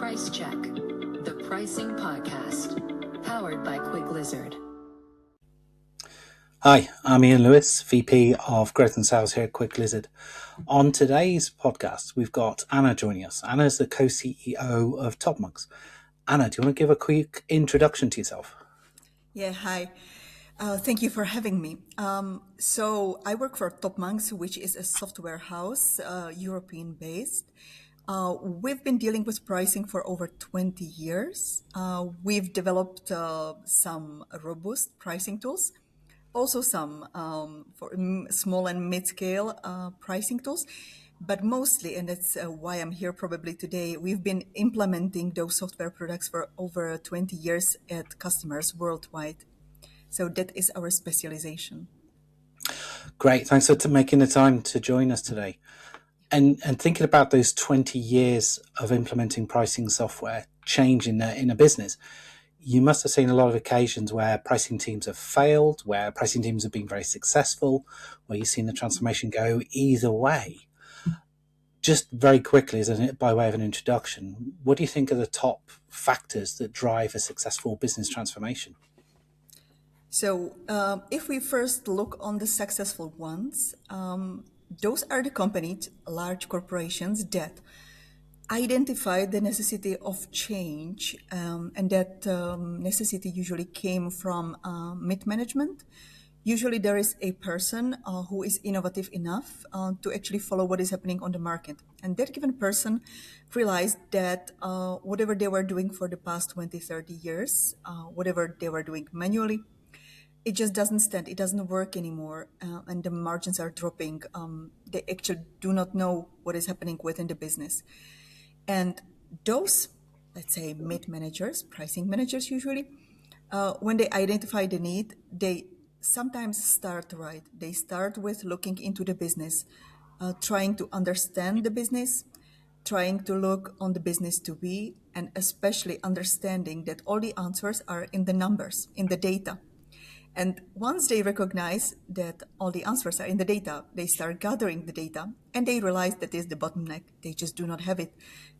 PriceCheck, the pricing podcast, powered by Quicklizard. Hi, I'm Iain Lewis, VP of Growth and Sales here at Quicklizard. On today's podcast, we've got Anna joining us. Anna is the co-CEO of TopMonks. Anna, do you want to give a quick introduction to yourself? Yeah, hi. Thank you for having me. So I work for TopMonks, which is a software house, European-based. We've been dealing with pricing for over 20 years. We've developed some robust pricing tools, also some for small and mid-scale pricing tools. But mostly, and that's why I'm here probably today, we've been implementing those software products for over 20 years at customers worldwide. So that is our specialization. Great, thanks for making the time to join us today. And thinking about those 20 years of implementing pricing software change in a business, you must have seen a lot of occasions where pricing teams have failed, where pricing teams have been very successful, where you've seen the transformation go either way. Just very quickly, by way of an introduction, what do you think are the top factors that drive a successful business transformation? So if we first look on the successful ones, those are the companies, large corporations that identified the necessity of change, and that necessity usually came from mid-management. Usually there is a person who is innovative enough to actually follow what is happening on the market. And that given person realized that whatever they were doing for the past 20, 30 years, whatever they were doing manually, it just doesn't stand. It doesn't work anymore. And the margins are dropping. They actually do not know what is happening within the business. And those, let's say, mid-managers, pricing managers usually, when they identify the need, they sometimes start right. They start with looking into the business, trying to understand the business, trying to look on the business to be, and especially understanding that all the answers are in the numbers, in the data. And once they recognize that all the answers are in the data, they start gathering the data and they realize that is the bottleneck. They just do not have it.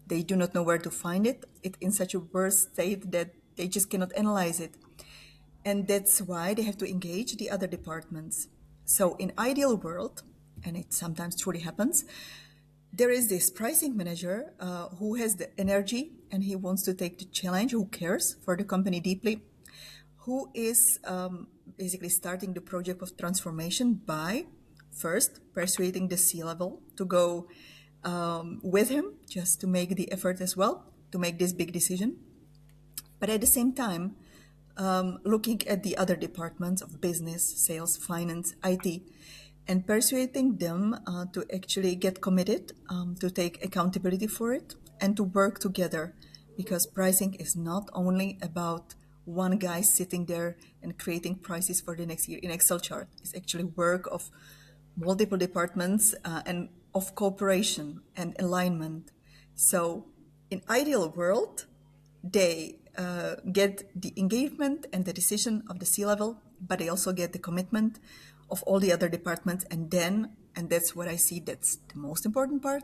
They do not know where to find it. It's in such a worse state that they just cannot analyze it. And that's why they have to engage the other departments. So in ideal world, and it sometimes truly happens, there is this pricing manager who has the energy and he wants to take the challenge, who cares for the company deeply, who is basically starting the project of transformation by first persuading the C-level to go with him, just to make the effort as well, to make this big decision. But at the same time, looking at the other departments of business, sales, finance, IT, and persuading them to actually get committed, to take accountability for it, and to work together. Because pricing is not only about one guy sitting there and creating prices for the next year in Excel chart. It's actually work of multiple departments and of cooperation and alignment. So in ideal world, they get the engagement and the decision of the C-level, but they also get the commitment of all the other departments. And then, and that's what I see, that's the most important part,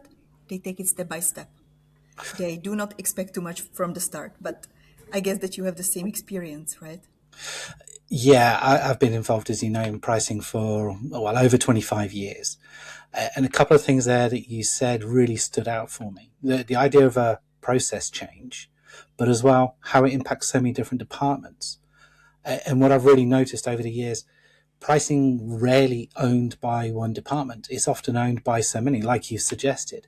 they take it step by step. They do not expect too much from the start, but I guess that you have the same experience, right? Yeah, I've been involved, as you know, in pricing for, over 25 years. And a couple of things there that you said really stood out for me. The idea of a process change, but as well, how it impacts so many different departments. And what I've really noticed over the years, pricing rarely owned by one department. It's often owned by so many, like you suggested.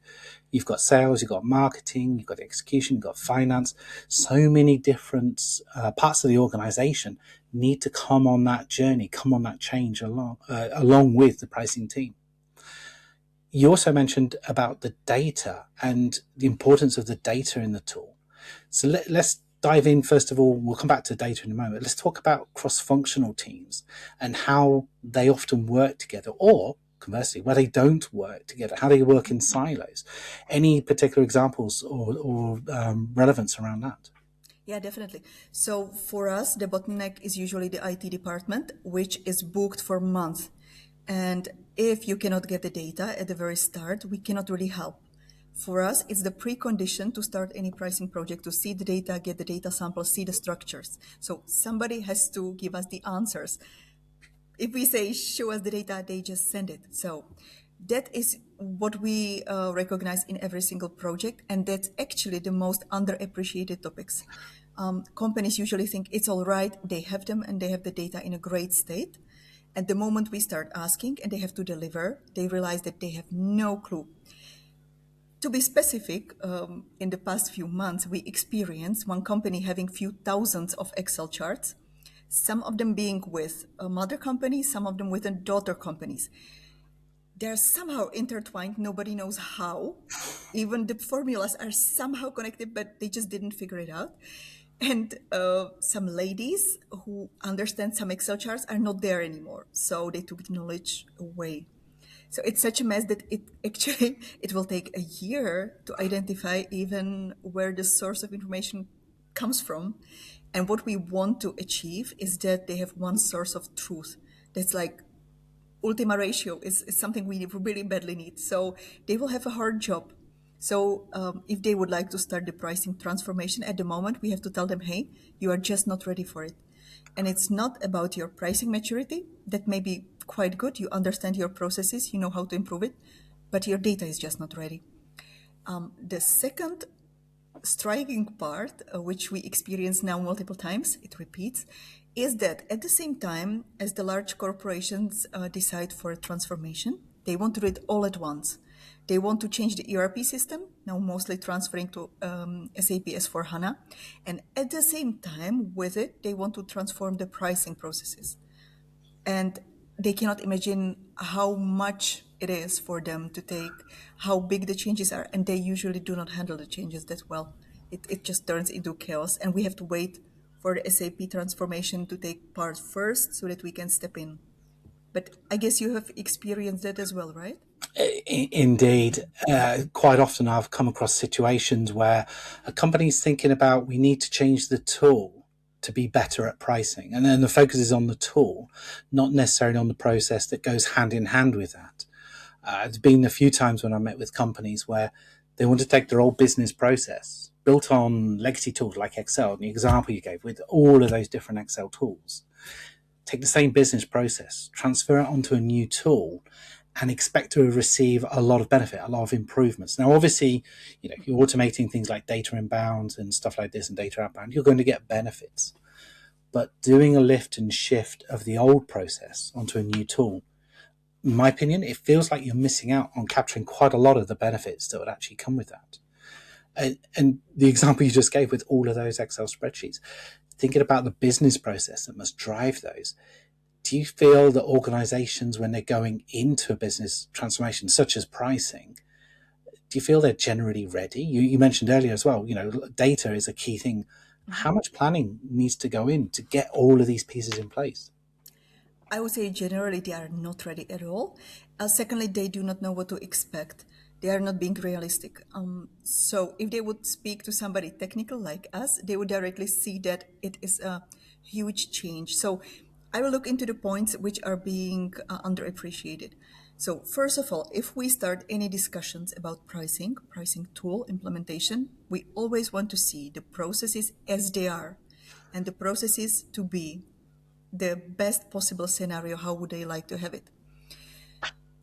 You've got sales, you've got marketing, you've got execution, you've got finance. So many different parts of the organization need to come on that journey, come on that change along with the pricing team. You also mentioned about the data and the importance of the data in the tool. So let's dive in. First of all, we'll come back to data in a moment. Let's talk about cross-functional teams and how they often work together, or conversely, where they don't work together, how they work in silos. Any particular examples or relevance around that? Yeah, definitely. So for us, the bottleneck is usually the IT department, which is booked for months. And if you cannot get the data at the very start, we cannot really help. For us, it's the precondition to start any pricing project, to see the data, get the data samples, see the structures. So somebody has to give us the answers. If we say, show us the data, they just send it. So that is what we recognize in every single project. And that's actually the most underappreciated topics. Companies usually think it's all right, they have them and they have the data in a great state. At the moment we start asking and they have to deliver, they realize that they have no clue. To be specific, in the past few months, we experienced one company having few thousands of Excel charts, some of them being with a mother company, some of them with a daughter companies. They're somehow intertwined. Nobody knows how. Even the formulas are somehow connected, but they just didn't figure it out. And some ladies who understand some Excel charts are not there anymore. So they took the knowledge away. So it's such a mess that it actually it will take a year to identify even where the source of information comes from. And what we want to achieve is that they have one source of truth. That's like ultima ratio is something we really badly need. So they will have a hard job. So if they would like to start the pricing transformation at the moment, we have to tell them, hey, you are just not ready for it. And it's not about your pricing maturity. That may be quite good. You understand your processes, you know how to improve it, but your data is just not ready. The second striking part, which we experience now multiple times, it repeats, is that at the same time as the large corporations decide for a transformation, they want to do it all at once. They want to change the ERP system, now mostly transferring to SAP S4HANA. And at the same time, with it, they want to transform the pricing processes. And they cannot imagine how much it is for them to take, how big the changes are, and they usually do not handle the changes that well. It just turns into chaos, and we have to wait for the SAP transformation to take part first so that we can step in. But I guess you have experienced that as well, right? Indeed, quite often I've come across situations where a company's thinking about we need to change the tool to be better at pricing, and then the focus is on the tool, not necessarily on the process that goes hand in hand with that. There's been a few times when I met with companies where they want to take their old business process built on legacy tools like Excel, the example you gave with all of those different Excel tools, take the same business process, transfer it onto a new tool, and expect to receive a lot of benefit, a lot of improvements. Now, obviously, you're automating things like data inbound and stuff like this and data outbound, you're going to get benefits. But doing a lift and shift of the old process onto a new tool, in my opinion, it feels like you're missing out on capturing quite a lot of the benefits that would actually come with that. And the example you just gave with all of those Excel spreadsheets, thinking about the business process that must drive those, do you feel that organizations, when they're going into a business transformation, such as pricing, do you feel they're generally ready? You mentioned earlier as well, data is a key thing. How much planning needs to go in to get all of these pieces in place? I would say generally they are not ready at all. Secondly, they do not know what to expect. They are not being realistic. So if they would speak to somebody technical like us, they would directly see that it is a huge change. So I will look into the points which are being underappreciated. So first of all, if we start any discussions about pricing tool implementation, we always want to see the processes as they are and the processes to be the best possible scenario, how would they like to have it?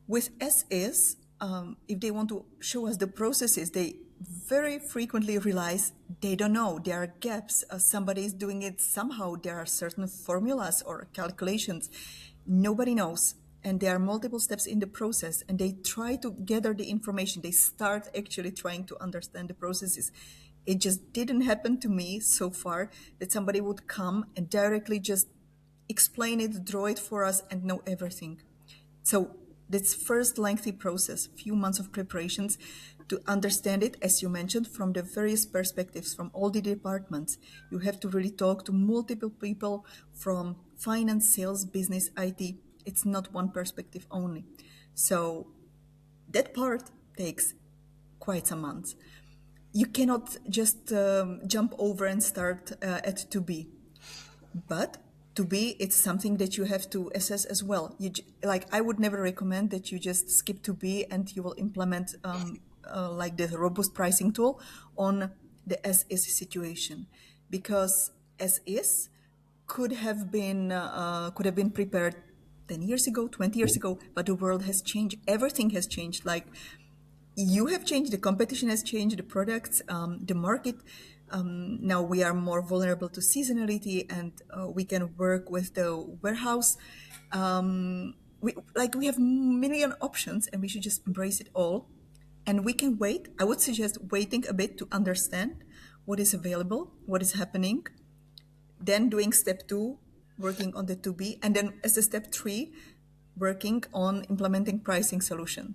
With as is, if they want to show us the processes, they very frequently realize they don't know. There are gaps. Somebody is doing it somehow. There are certain formulas or calculations. Nobody knows. And there are multiple steps in the process. And they try to gather the information. They start actually trying to understand the processes. It just didn't happen to me so far that somebody would come and directly just explain it, draw it for us, and know everything. So this first lengthy process, few months of preparations to understand it, as you mentioned, from the various perspectives, from all the departments. You have to really talk to multiple people from finance, sales, business, IT. It's not one perspective only. So that part takes quite some months. You cannot just jump over and start at 2B. But to be, it's something that you have to assess as well. Like I would never recommend that you just skip to B and you will implement like the robust pricing tool on the as is situation, because as is could have been prepared 10 years ago, 20 years ago, but the world has changed. Everything has changed. Like, you have changed, the competition has changed, the products, the market. Now we are more vulnerable to seasonality, and we can work with the warehouse. We have million options, and we should just embrace it all. And we can wait. I would suggest waiting a bit to understand what is available, what is happening, then doing step 2, working on the to be, and then as a step 3, working on implementing pricing solution.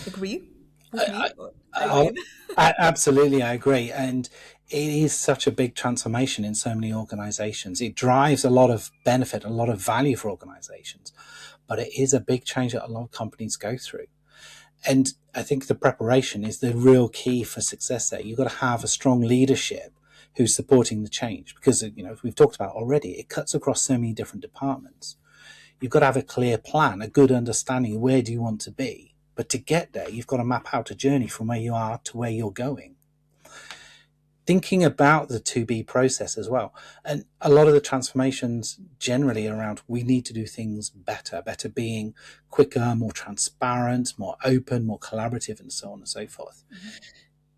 Agree with me, Oh, Iain? absolutely, I agree. And it is such a big transformation in so many organizations. It drives a lot of benefit, a lot of value for organizations, but it is a big change that a lot of companies go through. And I think the preparation is the real key for success there. You've got to have a strong leadership who's supporting the change, because, as we've talked about already, it cuts across so many different departments. You've got to have a clear plan, a good understanding of where do you want to be. But to get there, you've got to map out a journey from where you are to where you're going. Thinking about the to-be process as well. And a lot of the transformations generally around, we need to do things better being quicker, more transparent, more open, more collaborative, and so on and so forth. Mm-hmm.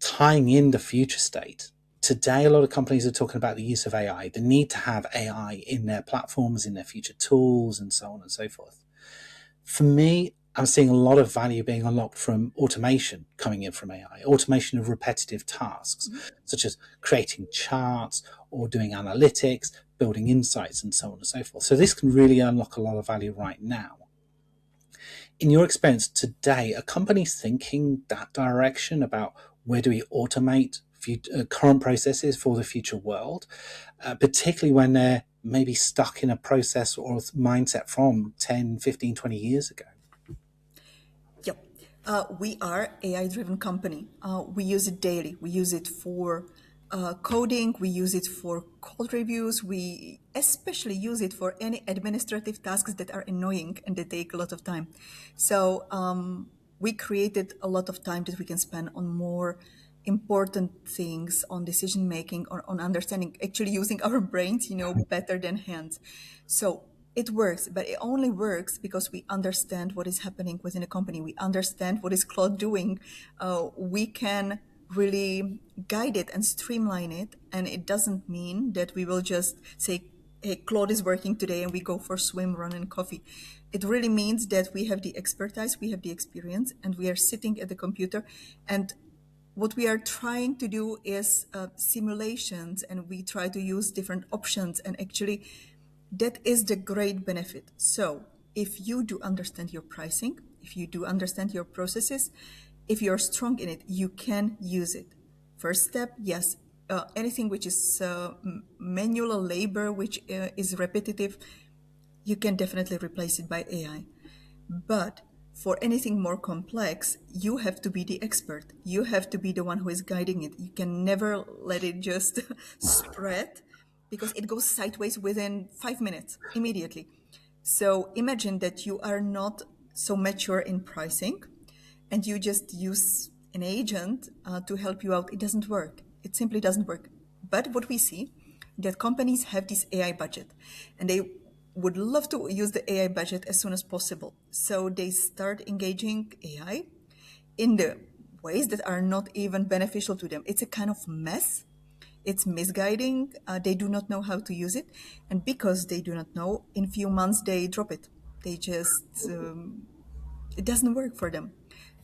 Tying in the future state. Today, a lot of companies are talking about the use of AI, the need to have AI in their platforms, in their future tools, and so on and so forth. For me, I'm seeing a lot of value being unlocked from automation coming in from AI, automation of repetitive tasks, such as creating charts or doing analytics, building insights, and so on and so forth. So this can really unlock a lot of value right now. In your experience today, are companies thinking that direction about where do we automate current processes for the future world, particularly when they're maybe stuck in a process or mindset from 10, 15, 20 years ago? Yep. We are AI-driven company. We use it daily. We use it for coding. We use it for code reviews. We especially use it for any administrative tasks that are annoying and they take a lot of time. So we created a lot of time that we can spend on more important things, on decision making, or on understanding, actually using our brains, better than hands. So it works, but it only works because we understand what is happening within a company. We understand what is Claude doing. We can really guide it and streamline it. And it doesn't mean that we will just say, hey, Claude is working today and we go for a swim, run, and coffee. It really means that we have the expertise, we have the experience, and we are sitting at the computer. And what we are trying to do is simulations, and we try to use different options, and actually that is the great benefit. So if you do understand your pricing, if you do understand your processes, if you're strong in it, you can use it. First step, yes, anything which is manual labor, which is repetitive, you can definitely replace it by AI. But for anything more complex, you have to be the expert. You have to be the one who is guiding it. You can never let it just spread, because it goes sideways within 5 minutes, immediately. So imagine that you are not so mature in pricing and you just use an agent to help you out. It doesn't work. It simply doesn't work. But what we see, that companies have this AI budget and they would love to use the AI budget as soon as possible. So they start engaging AI in the ways that are not even beneficial to them. It's a kind of mess. It's misguiding. They do not know how to use it. And because they do not know, in few months they drop it. They just, it doesn't work for them.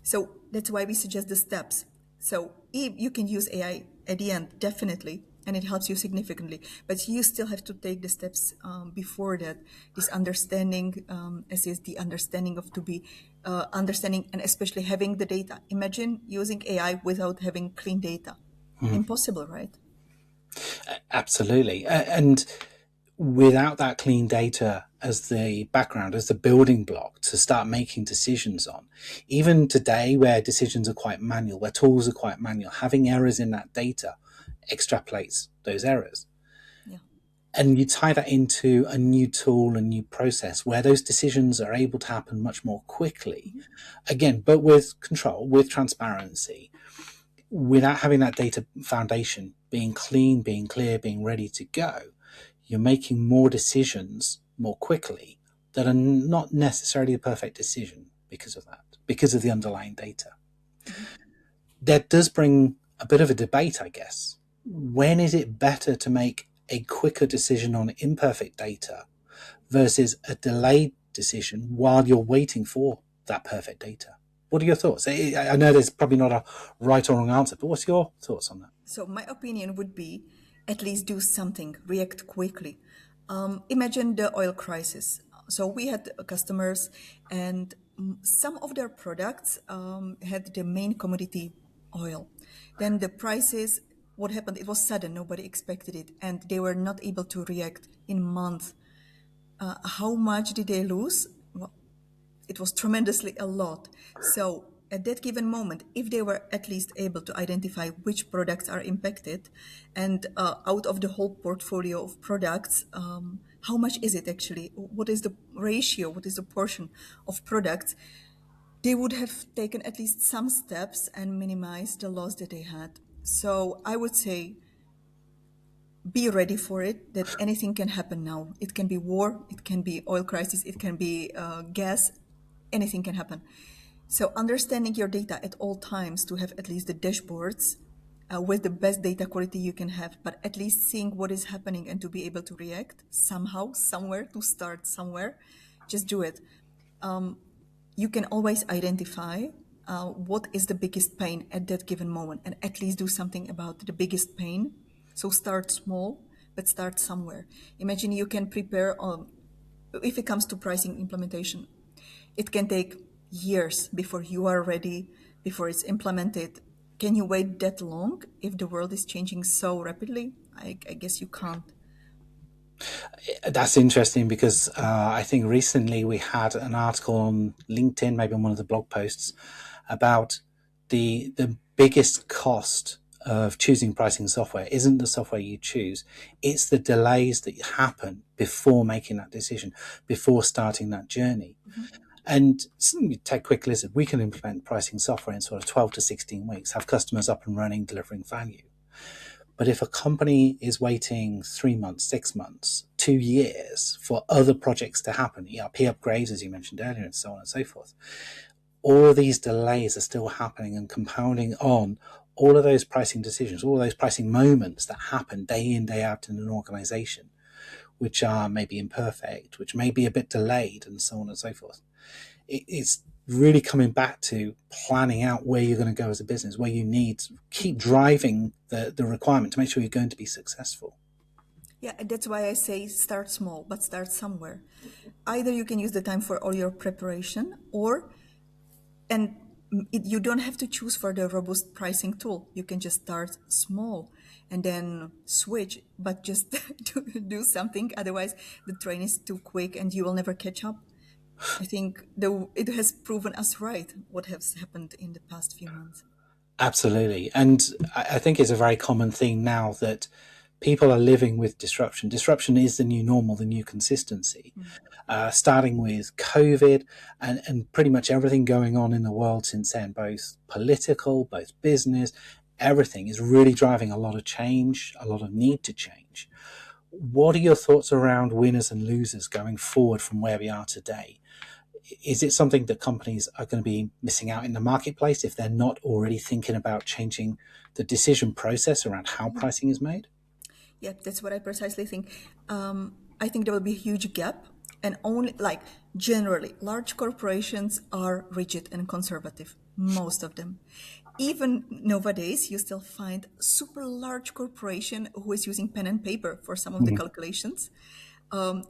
So that's why we suggest the steps. So if you can use AI at the end, definitely, and it helps you significantly. But you still have to take the steps before that. This understanding, as is the understanding of to be, understanding, and especially having the data. Imagine using AI without having clean data. Impossible, right? Absolutely. And without that clean data as the background, as the building block to start making decisions on, even today where decisions are quite manual, where tools are quite manual, having errors in that data extrapolates those errors. Yeah. And you tie that into a new tool, a new process where those decisions are able to happen much more quickly. Again, but with control, with transparency, without having that data foundation being clean, being clear, being ready to go, you're making more decisions more quickly that are not necessarily a perfect decision because of that, because of the underlying data. That does bring a bit of a debate, I guess. When is it better to make a quicker decision on imperfect data versus a delayed decision while you're waiting for that perfect data? What are your thoughts? I know there's probably not a right or wrong answer, but what's your thoughts on that? So my opinion would be at least do something, react quickly. Imagine the oil crisis. So we had customers, and some of their products had the main commodity oil. Then the prices, what happened? It was sudden. Nobody expected it, and they were not able to react in months. How much did they lose? Well, it was tremendously a lot. So at that given moment, if they were at least able to identify which products are impacted, and out of the whole portfolio of products, how much is it actually? What is the ratio? What is the portion of products? They would have taken at least some steps and minimized the loss that they had. So I would say be ready for it, that anything can happen now. It can be war, it can be oil crisis, it can be gas, anything can happen. So understanding your data at all times, to have at least the dashboards with the best data quality you can have, but at least seeing what is happening and to be able to react somehow, somewhere, to start somewhere, just do it. You can always identify what is the biggest pain at that given moment, and at least do something about the biggest pain. So start small, but start somewhere. Imagine you can prepare if it comes to pricing implementation, it can take years before you are ready, before it's implemented. Can you wait that long if the world is changing so rapidly? I guess you can't. That's interesting because I think recently we had an article on LinkedIn, maybe on one of the blog posts, about the biggest cost of choosing pricing software isn't the software you choose, it's the delays that happen before making that decision, before starting that journey. And you take Quicklizard, we can implement pricing software in sort of 12 to 16 weeks, have customers up and running, delivering value. But if a company is waiting 3 months, 6 months, 2 years for other projects to happen, ERP upgrades, as you mentioned earlier, and so on and so forth, all of these delays are still happening and compounding on all of those pricing decisions, all of those pricing moments that happen day in, day out in an organization, which are maybe imperfect, which may be a bit delayed, and so on and so forth. It's really coming back to planning out where you're going to go as a business, where you need to keep driving the requirement to make sure you're going to be successful. Yeah, and that's why I say start small, but start somewhere. Either you can use the time for all your preparation, and you don't have to choose for the robust pricing tool. You can just start small and then switch, but just do something. Otherwise, the train is too quick and you will never catch up. I think it has proven us right what has happened in the past few months. Absolutely. And I think it's a very common theme now that people are living with disruption. Disruption is the new normal, the new consistency. Starting with COVID and pretty much everything going on in the world since then, both political, both business, everything is really driving a lot of change, a lot of need to change. What are your thoughts around winners and losers going forward from where we are today? Is it something that companies are going to be missing out in the marketplace if they're not already thinking about changing the decision process around how pricing is made? Yeah, that's what I precisely think. I think there will be a huge gap, and only like generally, large corporations are rigid and conservative, most of them. Even nowadays, you still find super large corporation who is using pen and paper for some of the calculations.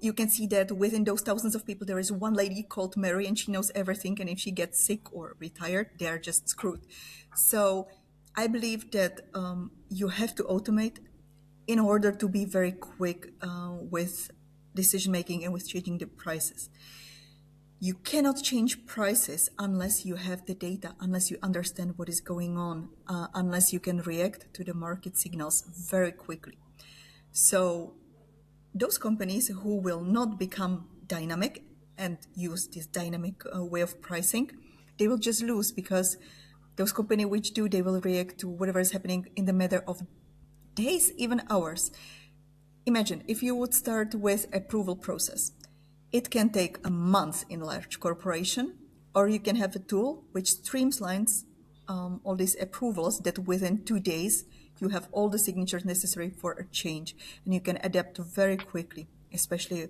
You can see that within those thousands of people, there is one lady called Mary, and she knows everything. And if she gets sick or retired, they are just screwed. So I believe that you have to automate in order to be very quick with decision making and with changing the prices. You cannot change prices unless you have the data, unless you understand what is going on, unless you can react to the market signals very quickly. So those companies who will not become dynamic and use this dynamic way of pricing, they will just lose, because those companies which do, they will react to whatever is happening in the matter of days, even hours. Imagine if you would start with approval process. It can take a month in large corporation, or you can have a tool which streamlines all these approvals, that within 2 days you have all the signatures necessary for a change, and you can adapt very quickly, especially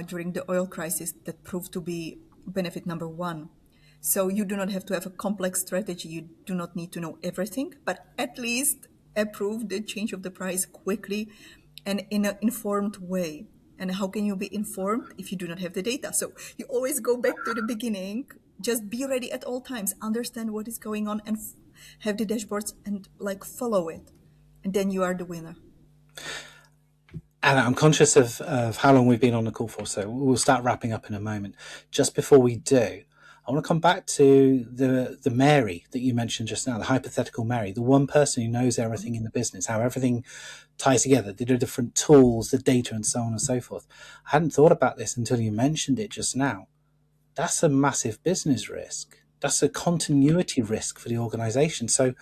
during the oil crisis that proved to be benefit number one. So you do not have to have a complex strategy. You do not need to know everything, but at least approve the change of the price quickly and in an informed way. And how can you be informed if you do not have the data? So you always go back to the beginning. Just be ready at all times. Understand what is going on and have the dashboards and like follow it. And then you are the winner. And I'm conscious of how long we've been on the call for, so we'll start wrapping up in a moment. Just before we do, I want to come back to the Mary that you mentioned just now, the hypothetical Mary, the one person who knows everything in the business, how everything ties together, the different tools, the data, and so on and so forth. I hadn't thought about this until you mentioned it just now. That's a massive business risk. That's a continuity risk for the organization. So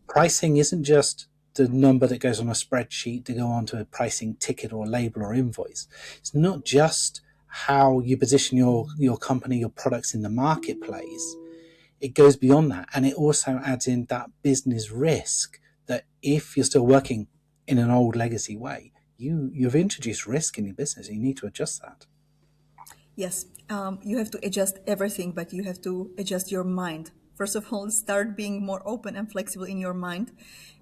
pricing isn't just the number that goes on a spreadsheet to go onto a pricing ticket or label or invoice. It's not just how you position your company, your products in the marketplace. It goes beyond that. And it also adds in that business risk that if you're still working in an old legacy way, you've introduced risk in your business. And you need to adjust that. Yes, you have to adjust everything, but you have to adjust your mind. First of all, start being more open and flexible in your mind,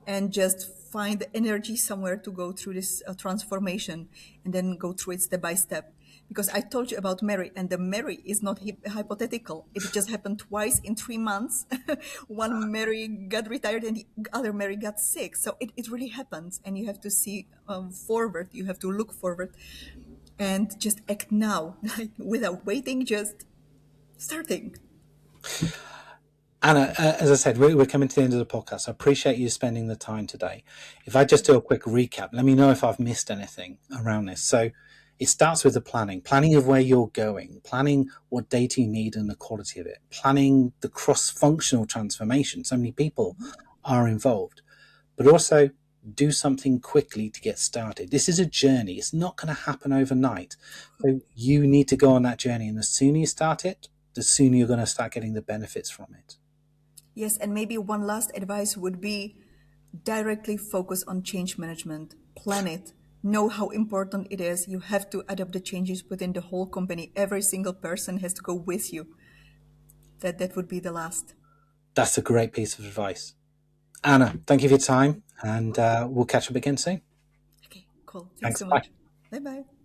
and just find the energy somewhere to go through this transformation, and then go through it step by step. Because I told you about Mary, and the Mary is not hypothetical. It just happened twice in 3 months. One Mary got retired and the other Mary got sick. So it really happens, and you have to see forward. You have to look forward and just act now, like without waiting, just starting. Anna, as I said, we're coming to the end of the podcast. I appreciate you spending the time today. If I just do a quick recap, let me know if I've missed anything around this. So it starts with the planning of where you're going, planning what data you need and the quality of it, planning the cross-functional transformation. So many people are involved, but also do something quickly to get started. This is a journey. It's not going to happen overnight. So you need to go on that journey. And the sooner you start it, the sooner you're going to start getting the benefits from it. Yes, and maybe one last advice would be directly focus on change management. Plan it. Know how important it is. You have to adapt the changes within the whole company. Every single person has to go with you. That would be the last. That's a great piece of advice. Anna, thank you for your time, and we'll catch up again soon. Okay, cool. Thanks Thanks. so Bye. much. Bye-bye.